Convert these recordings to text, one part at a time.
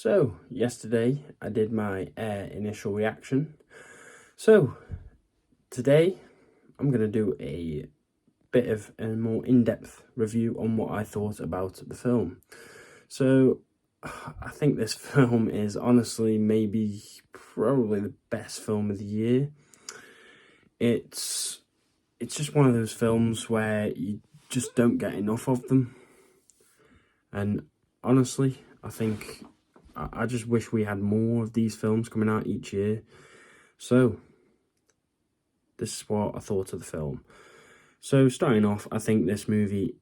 So, yesterday I did my initial reaction. So, today I'm going to do a bit of a more in-depth review on what I thought about the film. So, I think this film is honestly probably the best film of the year. It's just one of those films where you just don't get enough of them. And honestly, I just wish we had more of these films coming out each year. So, this is what I thought of the film. So, starting off, I think this movie,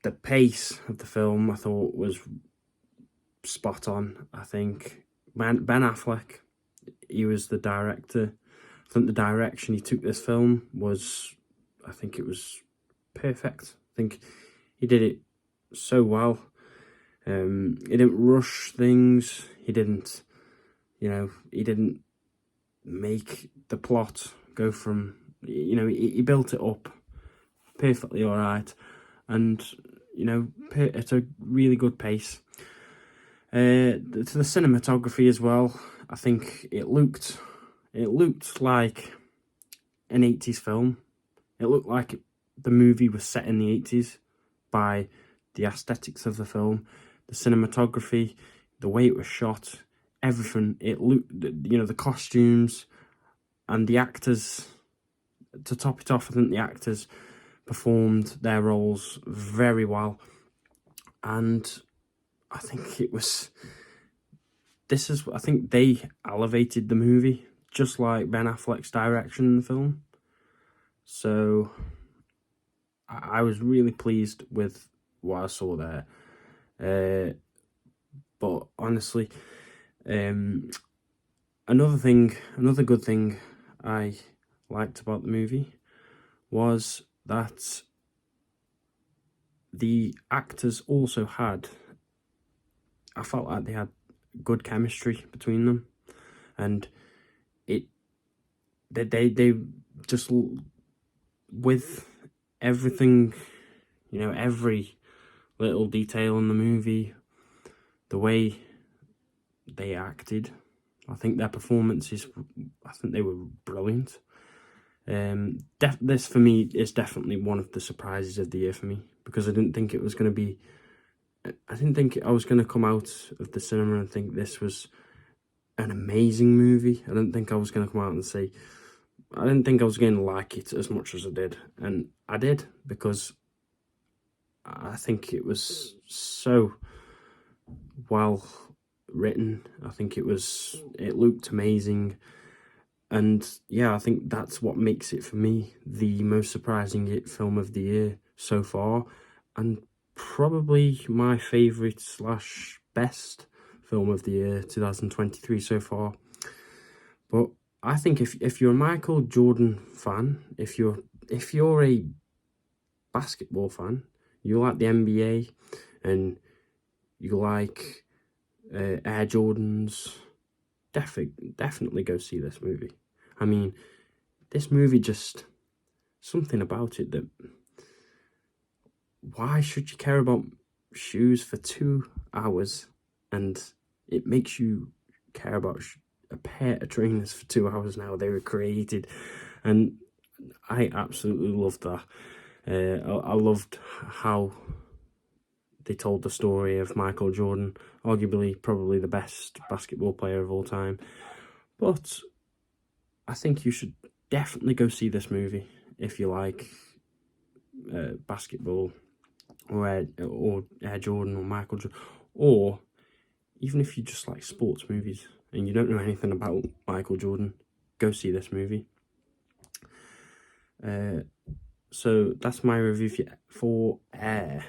the pace of the film, I thought was spot on. I think Ben Affleck, he was the director. I think the direction he took this film was, it was perfect. I think he did it so well. He didn't rush things. He didn't make the plot go from, he built it up perfectly all right, and at a really good pace. To the cinematography as well, I think it looked like an 80s film. It looked like the movie was set in the 80s by the aesthetics of the film, the cinematography, the way it was shot, everything. It looked, the costumes and the actors. To top it off, I think the actors performed their roles very well, and I think they elevated the movie, just like Ben Affleck's direction in the film. So I was really pleased with what I saw there. But honestly, another good thing I liked about the movie was that the actors also I felt like they had good chemistry between them, and they just, with everything, every little detail in the movie, the way they acted, I think their performances, they were brilliant. This for me is definitely one of the surprises of the year for me, because I didn't think I was going to come out of the cinema and think this was an amazing movie. I didn't think I was going to come out and say, I didn't think I was going to like it as much as I did. And I did, because I think it was so well written. I think it looked amazing. And yeah, I think that's what makes it, for me, the most surprising film of the year so far, and probably my favourite / best film of the year 2023 so far. But I think if you're a Michael Jordan fan, if you're a basketball fan, you like the NBA, and you like Air Jordans, definitely go see this movie. I mean, this movie, just something about it that, why should you care about shoes for 2 hours, and it makes you care about a pair of trainers for 2 hours now they were created. And I absolutely loved that. I loved how they told the story of Michael Jordan, arguably probably the best basketball player of all time. But I think you should definitely go see this movie if you like basketball, or Air Jordan, or Michael Jordan, or even if you just like sports movies and you don't know anything about Michael Jordan, go see this movie. So that's my review for Air.